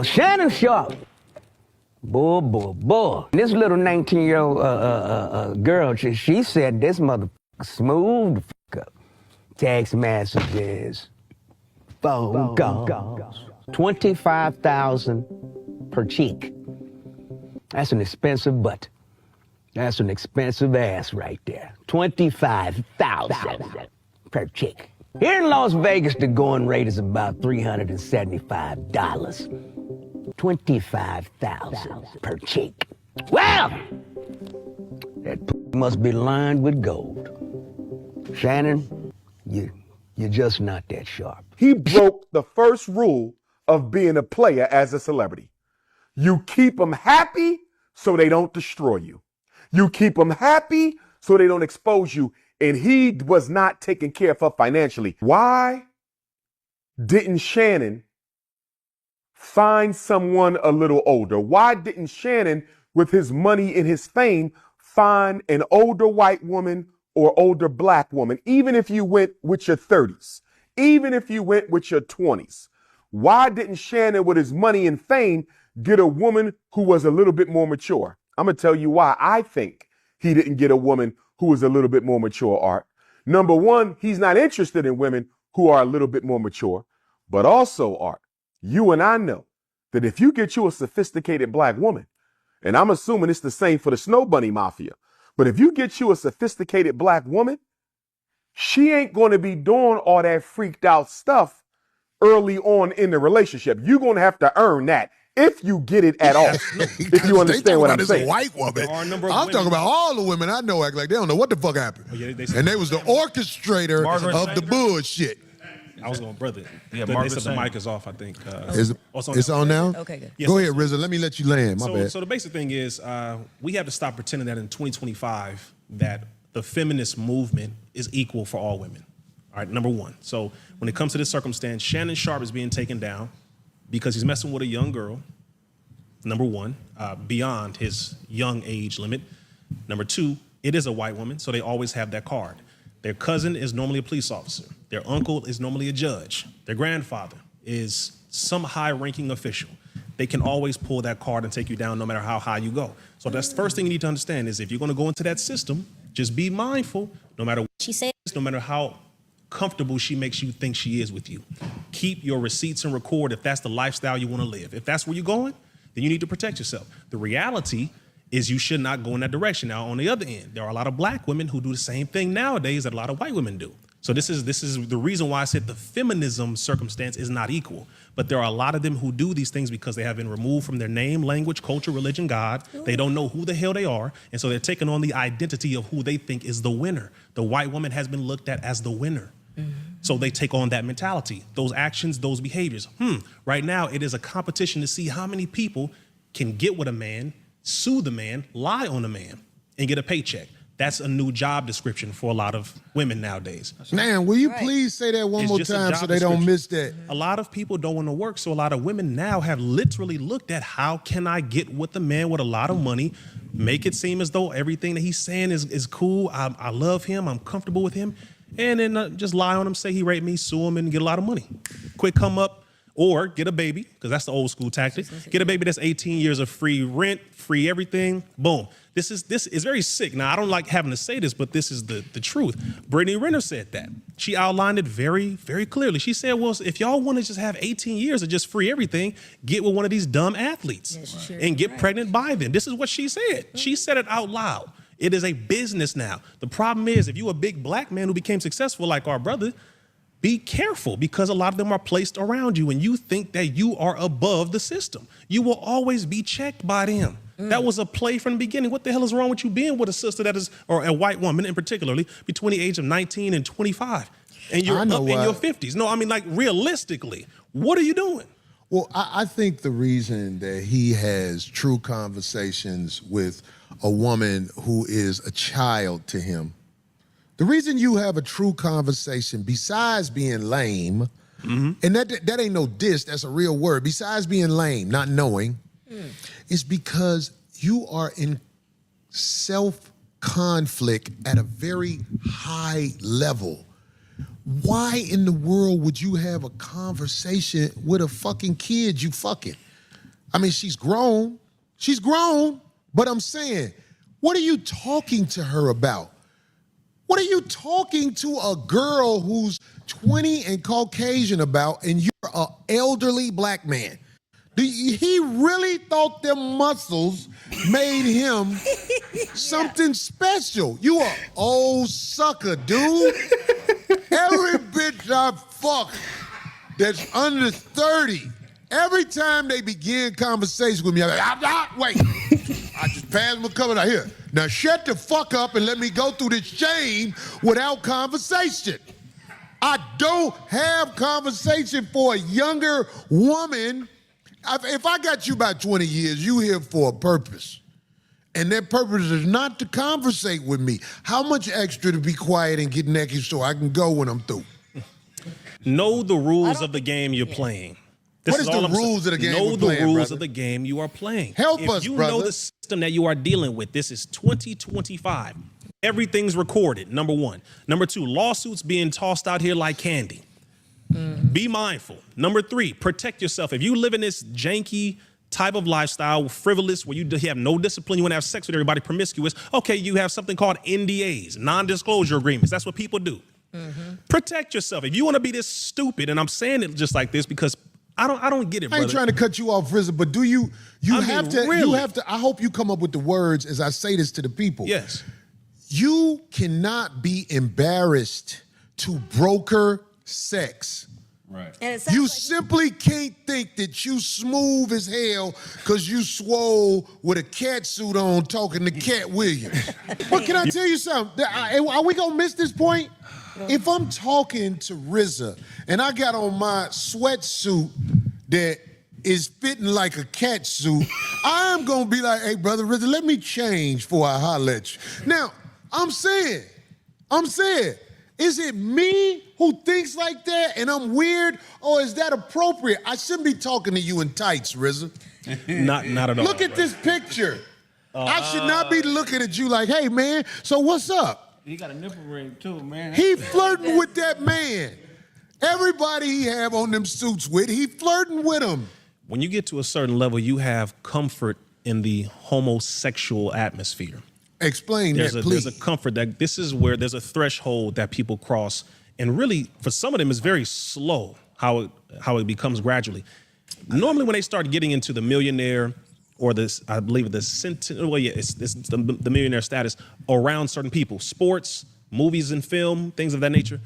Shannon Sharpe. Boy. This little 19-year-old girl, she said this motherfucker smooth the fuck up. Text messages, phone calls. $25,000 per cheek. That's an expensive butt. That's an expensive ass right there. $25,000 per cheek. Here in Las Vegas, the going rate is about $375. $25,000 per cheek. Well, that must be lined with gold. Shannon, you're just not that sharp. He broke the first rule of being a player as a celebrity. You keep them happy so they don't destroy you. You keep them happy so they don't expose you. And he was not taken care of her financially. Why didn't Shannon find someone a little older? Why didn't Shannon, with his money and his fame, find an older white woman or older black woman, even if you went with your 30s, even if you went with your 20s? Why didn't Shannon, with his money and fame, get a woman who was a little bit more mature? I'm going to tell you why I think he didn't get a woman who was a little bit more mature, Art. Number one, he's not interested in women who are a little bit more mature. But also, Art, you and I know that if you get you a sophisticated black woman, and I'm assuming it's the same for the Snow Bunny Mafia, but if you get you a sophisticated black woman, she ain't going to be doing all that freaked out stuff early on in the relationship. You're going to have to earn that if you get it at all. If you understand what I'm saying. A white woman. I'm talking about all the women I know act like they don't know what the fuck happened. Oh, yeah, and they was the orchestrator of the bullshit. I was going, brother. Yeah, they said the mic is off, I think. It's on now? Okay, good. Yes, Go ahead, RZA. Let me let you land. My bad. So the basic thing is we have to stop pretending that in 2025 that the feminist movement is equal for all women. All right, number one. So when it comes to this circumstance, Shannon Sharpe is being taken down because he's messing with a young girl, number one, beyond his young age limit. Number two, it is a white woman, so they always have that card. Their cousin is normally a police officer. Their uncle is normally a judge. Their grandfather is some high-ranking official. They can always pull that card and take you down no matter how high you go. So that's the first thing you need to understand is if you're going to go into that system, just be mindful, no matter what she says, no matter how comfortable she makes you think she is with you. Keep your receipts and record if that's the lifestyle you want to live. If that's where you're going, then you need to protect yourself. The reality is you should not go in that direction. Now, on the other end, there are a lot of black women who do the same thing nowadays that a lot of white women do. So this is the reason why I said the feminism circumstance is not equal. But there are a lot of them who do these things because they have been removed from their name, language, culture, religion, God. They don't know who the hell they are. And so they're taking on the identity of who they think is the winner. The white woman has been looked at as the winner. So they take on that mentality, those actions, those behaviors. Right now, it is a competition to see how many people can get with a man, sue the man, lie on the man, and get a paycheck. That's a new job description for a lot of women nowadays. Man, will you please say that one more time so they don't miss that? A lot of people don't want to work, so a lot of women now have literally looked at how can I get with a man with a lot of money, make it seem as though everything that he's saying is cool, I love him, I'm comfortable with him, and then just lie on him, say he raped me, sue him, and get a lot of money. Quick come up, or get a baby, because that's the old school tactic. Get a baby that's 18 years of free rent, free everything, boom. This is very sick. Now, I don't like having to say this, but this is the truth. Brittany Renner said that. She outlined it very, very clearly. She said, well, if y'all want to just have 18 years of just free everything, get with one of these dumb athletes and get pregnant by them. This is what she said. She said it out loud. It is a business now. The problem is if you're a big black man who became successful like our brother, be careful because a lot of them are placed around you and you think that you are above the system. You will always be checked by them. That was a play from the beginning. What the hell is wrong with you being with a sister that is, or a white woman in particularly, between the age of 19 and 25? And you're up in your 50s. No, I mean, like, realistically, what are you doing? Well, I think the reason that he has true conversations with a woman who is a child to him, the reason you have a true conversation, besides being lame, and that ain't no diss, that's a real word, besides being lame, not knowing, is because you are in self-conflict at a very high level. Why in the world would you have a conversation with a fucking kid you fucking? I mean, she's grown. She's grown. But I'm saying, what are you talking to her about? What are you talking to a girl who's 20 and Caucasian about, and you're an elderly black man? He really thought them muscles made him something special. You a old sucker, dude. Every bitch I fuck that's under 30, every time they begin conversation with me, I'm like, wait. I just passed my cover out here. Now shut the fuck up and let me go through this chain without conversation. I don't have conversation for a younger woman. If I got you about 20 years, you here for a purpose. And that purpose is not to conversate with me. How much extra to be quiet and get naked so I can go when I'm through? Know the rules of the game you're playing. What is the rules of the game Know we're the playing, rules brother? of the game you are playing. Help us, If you brother. know the system that you are dealing with, this is 2025. Everything's recorded, number one. Number two, lawsuits being tossed out here like candy. Be mindful. Number three, protect yourself. If you live in this janky type of lifestyle, frivolous, where you have no discipline, you want to have sex with everybody, promiscuous, okay, you have something called NDAs, non-disclosure agreements. That's what people do. Protect yourself. If you want to be this stupid, and I'm saying it just like this because I don't get it, brother. I ain't trying to cut you off, RZA, but do you have to, I hope you come up with the words as I say this to the people. Yes. You cannot be embarrassed to broker sex. Right. And it sounds You like simply can't think that you smooth as hell because you swole with a cat suit on talking to Cat Williams. But can I tell you something? Are we going to miss this point? If I'm talking to RZA and I got on my sweatsuit that is fitting like a cat suit, I'm going to be like, hey, brother RZA, let me change before I holler at you. Now, I'm saying, is it me who thinks like that and I'm weird, or is that appropriate? I shouldn't be talking to you in tights, RZA. Not at all. Look at this picture. I should not be looking at you like, hey, man, so what's up? He got a nipple ring too, man. He flirting with that man. Everybody he have on them suits with, he flirting with him. When you get to a certain level, you have comfort in the homosexual atmosphere. Explain that, please. There's a comfort that this is where there's a threshold that people cross, and really, for some of them, it's very slow how it becomes gradually. Normally, when they start getting into the millionaire or this, I believe it's the millionaire status around certain people, sports, movies and film, things of that nature,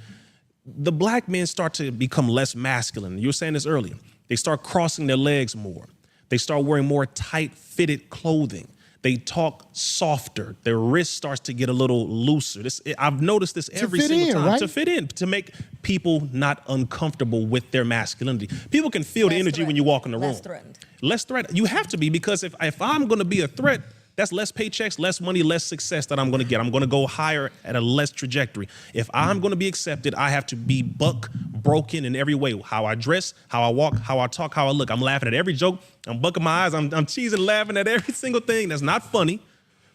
the black men start to become less masculine. You were saying this earlier. They start crossing their legs more. They start wearing more tight-fitted clothing. They talk softer. Their wrist starts to get a little looser. I've noticed this every single time. Right? To fit in, to make people not uncomfortable with their masculinity. People can feel the energy when you walk in the room. Less threatened. Less threatened. You have to be, because if I'm going to be a threat, that's less paychecks, less money, less success that I'm going to get. I'm going to go higher at a less trajectory. If I'm going to be accepted, I have to be broken in every way. How I dress, how I walk, how I talk, how I look. I'm laughing at every joke. I'm bucking my eyes. I'm cheesing, laughing at every single thing that's not funny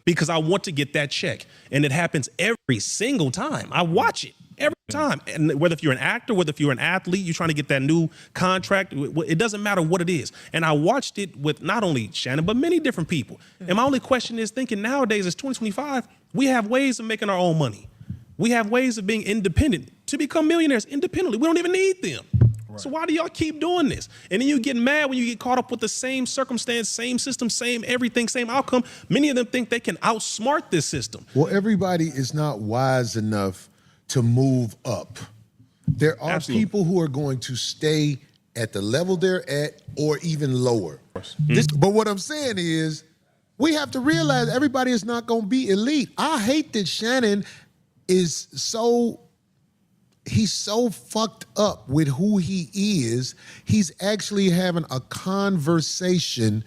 because I want to get that check. And it happens every single time. I watch it every time. And whether if you're an actor, whether if you're an athlete, you're trying to get that new contract, it doesn't matter what it is. And I watched it with not only Shannon, but many different people. And my only question is, thinking nowadays, it's 2025, we have ways of making our own money. We have ways of being independent, to become millionaires independently. We don't even need them. Right. So why do y'all keep doing this? And then you get mad when you get caught up with the same circumstance, same system, same everything, same outcome. Many of them think they can outsmart this system. Well, everybody is not wise enough to move up. There are Absolutely. people who are going to stay at the level they're at or even lower. But what I'm saying is, we have to realize everybody is not going to be elite. I hate that Shannon is he's so fucked up with who he is. He's actually having a conversation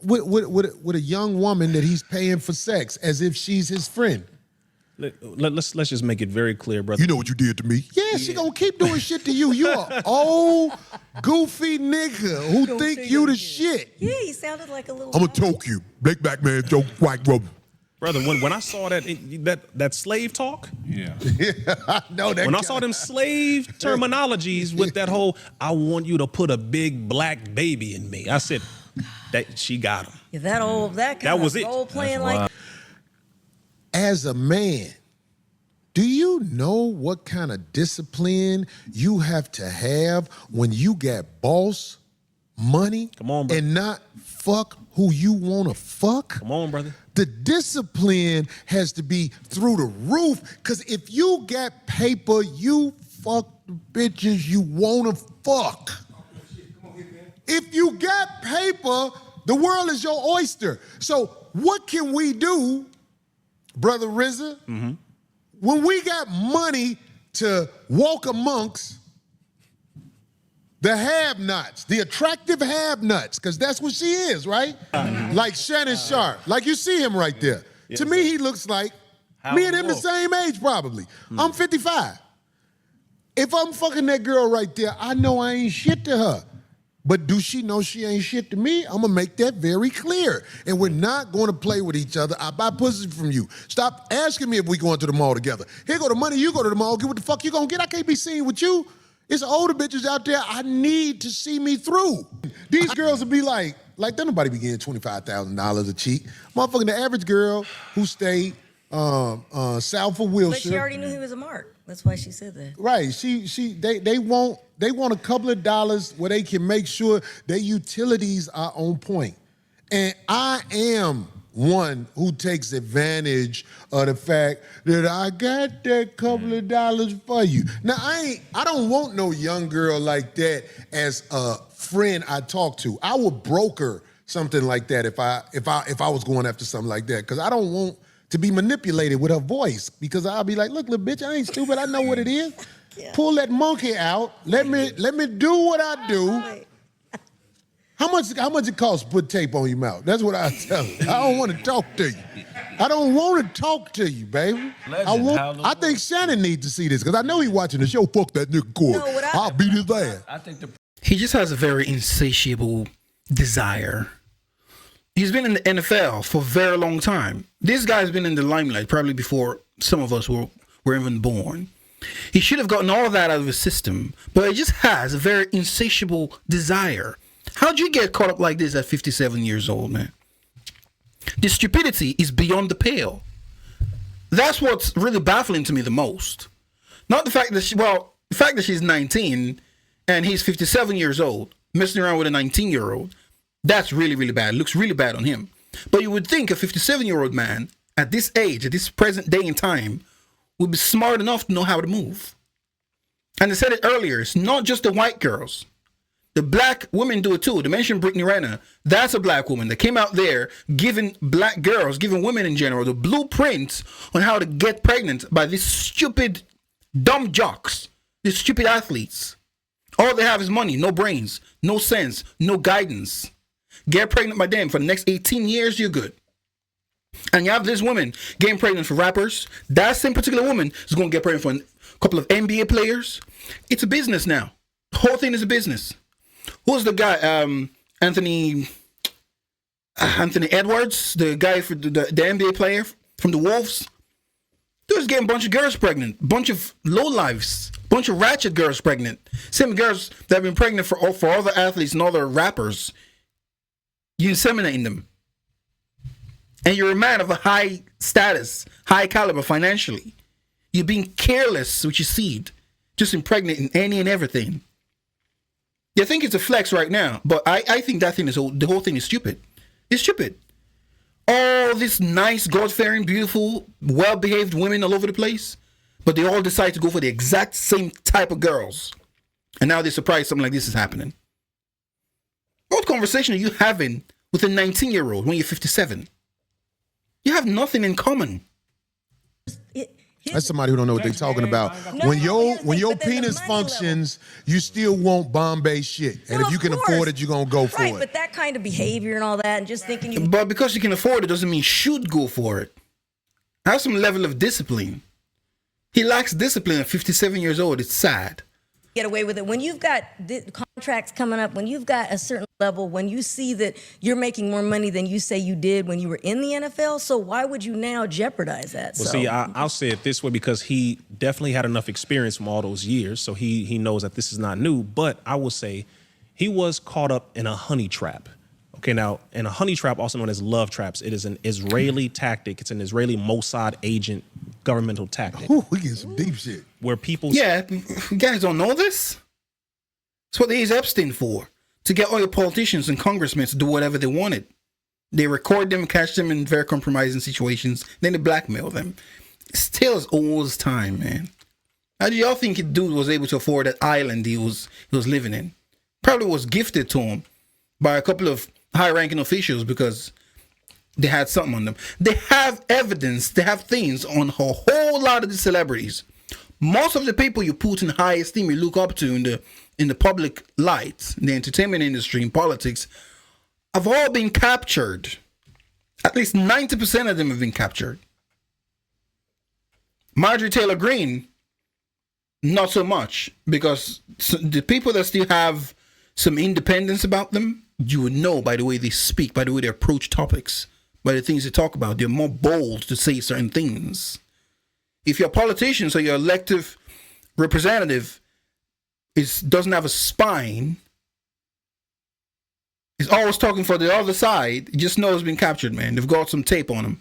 with a young woman that he's paying for sex as if she's his friend. Let's just make it very clear, brother. You know what you did to me? Yeah, she gonna keep doing shit to you. You a old, goofy nigga who think you the shit. Yeah, he sounded like a little. I'ma choke you. Black man choke white woman. Brother, when I saw that slave talk, Yeah. No, that when I saw them slave terminologies with that whole, I want you to put a big black baby in me, I said, That she got him. Yeah, that was it. role playing like As a man, do you know what kind of discipline you have to have when you got boss money? Come on, brother. And not fuck who you want to fuck? Come on, brother. The discipline has to be through the roof, because if you got paper, you fuck the bitches you want to fuck. If you got paper, the world is your oyster. So what can we do, Brother RZA, when we got money to walk amongst the have-nots, the attractive have-nots, because that's what she is, right? Like Shannon Sharpe. Like you see him right there. To me, he looks like me and him the same age, probably. I'm 55. If I'm fucking that girl right there, I know I ain't shit to her. But do she know she ain't shit to me? I'm gonna make that very clear. And we're not gonna play with each other. I buy pussy from you. Stop asking me if we going to the mall together. Here go the money, you go to the mall, get what the fuck you gonna get. I can't be seen with you. It's older bitches out there I need to see me through. These girls will be like don't nobody be getting $25,000 a cheek. Motherfucking the average girl who stayed south of Wilshire. But she already knew he was a mark. That's why she said that. Right. They want a couple of dollars where they can make sure their utilities are on point. And I am one who takes advantage of the fact that I got that couple of dollars for you. Now I don't want no young girl like that as a friend I talk to. I would broker something like that if I was going after something like that, because I don't want to be manipulated with her voice, because I'll be like, look, little bitch, I ain't stupid. I know what it is. Yeah. Pull that monkey out. Let me do what I do. How much it costs to put tape on your mouth? That's what I tell her. I don't want to talk to you. I don't want to talk to you, baby. I think Shannon needs to see this, because I know he's watching the show. Fuck that nigga Corey. I'll beat his ass. He just has a very insatiable desire. He's been in the NFL for a very long time. This guy's been in the limelight probably before some of us were even born. He should have gotten all of that out of his system, but he just has a very insatiable desire. How'd you get caught up like this at 57 years old, man? The stupidity is beyond the pale. That's what's really baffling to me the most. Not the fact that the fact that she's 19 and he's 57 years old, messing around with a 19-year-old. That's really, really bad. It looks really bad on him. But you would think a 57-year-old man at this age, at this present day in time, would be smart enough to know how to move. And I said it earlier, it's not just the white girls. The black women do it too. They mentioned Brittany Renner. That's a black woman that came out there giving black girls, giving women in general, the blueprint on how to get pregnant by these stupid, dumb jocks, these stupid athletes. All they have is money, no brains, no sense, no guidance. Get pregnant by them for the next 18 years, you're good. And you have this woman getting pregnant for rappers. That same particular woman is going to get pregnant for a couple of NBA players. It's a business now. The whole thing is a business. Who's the guy? Anthony Edwards, the guy for the NBA player from the Wolves. They're just getting a bunch of girls pregnant. Bunch of lowlifes. Bunch of ratchet girls pregnant. Same girls that have been pregnant for other athletes and other rappers. You're inseminating them. And you're a man of a high status, high caliber financially. You're being careless with your seed. Just impregnating any and everything. You think it's a flex right now, but I think that thing the whole thing is stupid. It's stupid. All these nice, God-fearing, beautiful, well-behaved women all over the place, but they all decide to go for the exact same type of girls. And now they're surprised something like this is happening. What conversation are you having with a 19-year-old when you're 57? You have nothing in common. That's somebody who don't know what they're talking about. When your penis functions, you still want Bombay shit. And if you can afford it, you're going to go for it. But that kind of behavior and all that, and just thinking you... But because you can afford it doesn't mean you should go for it. Have some level of discipline. He lacks discipline at 57 years old. It's sad. Get away with it. When you've got contracts coming up, when you've got a certain level, when you see that you're making more money than you say you did when you were in the NFL, so why would you now jeopardize that? Well, see, I'll say it this way, because he definitely had enough experience from all those years, so he knows that this is not new. But I will say he was caught up in a honey trap. Okay, now, and a honey trap, also known as love traps, it is an Israeli tactic. It's an Israeli Mossad agent governmental tactic. Ooh, we get some deep shit. Where people... Yeah, you guys don't know this? It's what they use Epstein for. To get all your politicians and congressmen to do whatever they wanted. They record them, catch them in very compromising situations, then they blackmail them. It's still as old as time, man. How do y'all think the dude was able to afford that island he was living in? Probably was gifted to him by a couple of high-ranking officials because they had something on them. They have evidence, they have things on a whole lot of the celebrities. Most of the people you put in high esteem, you look up to in the public light, in the entertainment industry, in politics, have all been captured. At least 90% of them have been captured. Marjorie Taylor Greene, not so much, because the people that still have some independence about them, you would know by the way they speak, by the way they approach topics, by the things they talk about. They're more bold to say certain things. If your politician, so your elective representative doesn't have a spine, is always talking for the other side, just know it's been captured, man. They've got some tape on them.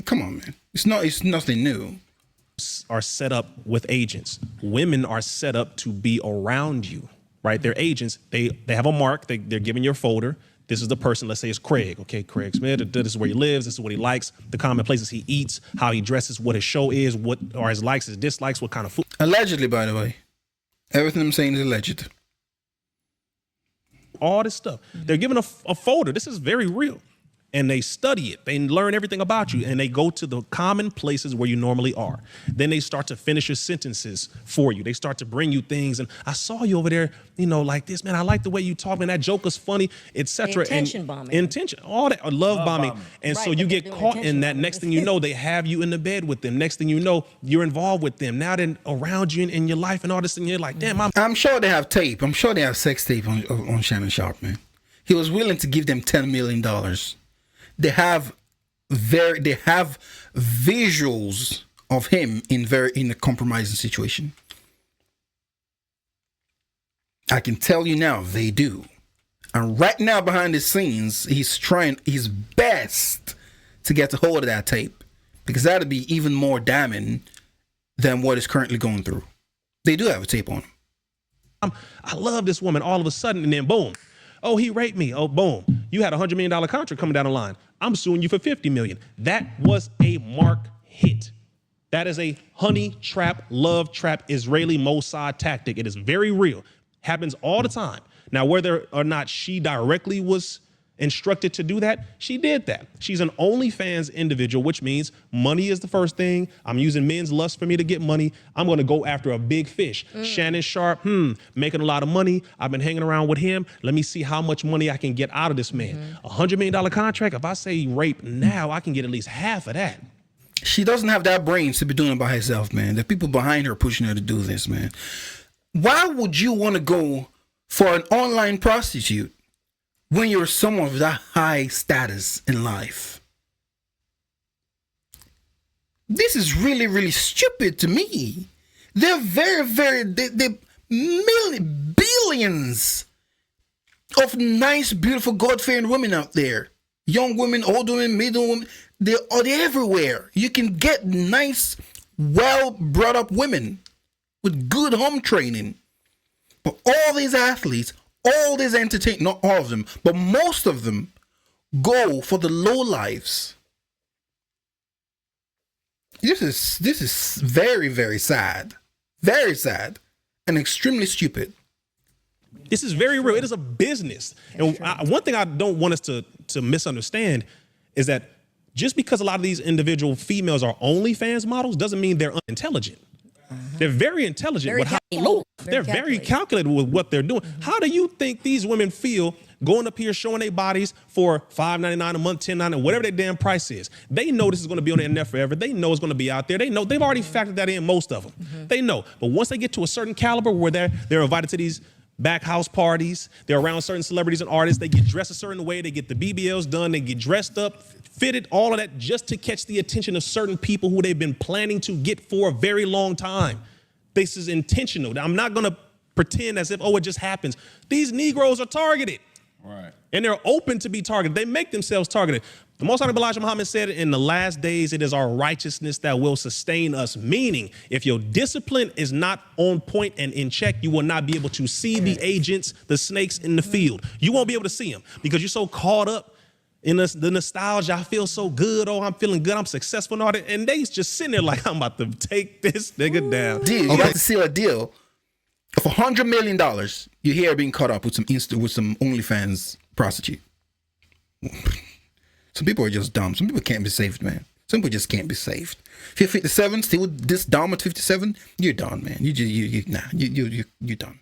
Come on, man. It's nothing new. Are set up with agents. Women are set up to be around you, right? They're agents. They have a mark. They're giving your folder. This is the person. Let's say it's Craig. Okay, Craig Smith. This is where he lives. This is what he likes. The common places he eats. How he dresses. What his show is. What are his likes, his dislikes. What kind of food. Allegedly, by the way. Everything I'm saying is alleged. All this stuff. They're given a folder. This is very real. And they study it. They learn everything about you. And they go to the common places where you normally are. Then they start to finish your sentences for you. They start to bring you things. And I saw you over there, like this, man. I like the way you talk, man. That joke is funny, etc. Intention bombing. Intention. All that. Love bombing. And Right, so but you they're get doing caught in intention that. bombing. Next thing you know, they have you in the bed with them. Next thing you know, you're involved with them. Now they're around you in your life and all this thing. You're like, damn, I'm sure they have tape. I'm sure they have sex tape on Shannon Sharpe, man. He was willing to give them $10 million. They have visuals of him in a compromising situation. I can tell you now, they do. And right now, behind the scenes, he's trying his best to get a hold of that tape, because that'd be even more damning than what is currently going through. They do have a tape on him. I love this woman all of a sudden, and then boom. Oh, he raped me. Oh, boom. You had a $100 million contract coming down the line. I'm suing you for $50 million. That was a mark hit. That is a honey trap, love trap, Israeli Mossad tactic. It is very real. Happens all the time. Now, whether or not she directly was instructed to do that, she did that. She's an OnlyFans individual, which means money is the first thing. I'm using men's lust for me to get money. I'm going to go after a big fish. Shannon Sharpe, making a lot of money. I've been hanging around with him. Let me see how much money I can get out of this man. $100 million contract. If I say rape now, I can get at least half of that. She doesn't have that brains to be doing it by herself, man. The people behind her pushing her to do this, man. Why would you want to go for an online prostitute when you're someone of that high status in life? This is really, really stupid to me. They're they're billions of nice, beautiful, God-fearing women out there. Young women, old women, middle women. They're everywhere. You can get nice, well-brought-up women with good home training. But all these athletes, all these entertainers, not all of them, but most of them go for the low lives. This is very, very sad. Very sad and extremely stupid. This is very real. It is a business. And one thing I don't want us to misunderstand is that just because a lot of these individual females are OnlyFans models doesn't mean they're unintelligent. They're very intelligent. They're very calculated with what they're doing. How do you think these women feel going up here showing their bodies for $5.99 a month, $10.99, whatever their damn price is? They know this is going to be on the internet forever. They know it's going to be out there. They know they've already factored that in, most of them. They know. But once they get to a certain caliber where they're invited to these back house parties, they're around certain celebrities and artists, they get dressed a certain way, they get the BBLs done, they get dressed up, fitted, all of that just to catch the attention of certain people who they've been planning to get for a very long time. This is intentional. I'm not going to pretend as if, it just happens. These Negroes are targeted. Right. And they're open to be targeted. They make themselves targeted. The Most Honorable Elijah Muhammad said, in the last days, it is our righteousness that will sustain us. Meaning, if your discipline is not on point and in check, you will not be able to see the agents, the snakes in the field. You won't be able to see them because you're so caught up in the nostalgia. I feel so good. Oh, I'm feeling good. I'm successful and all that. And they just sitting there like, I'm about to take this nigga down. Dude, you got to seal a deal of $100 million. You hear being caught up with some OnlyFans prostitute. Some people are just dumb. Some people can't be saved, man. Some people just can't be saved. If you're 57, still this dumb at 57, you're done, man. You're done.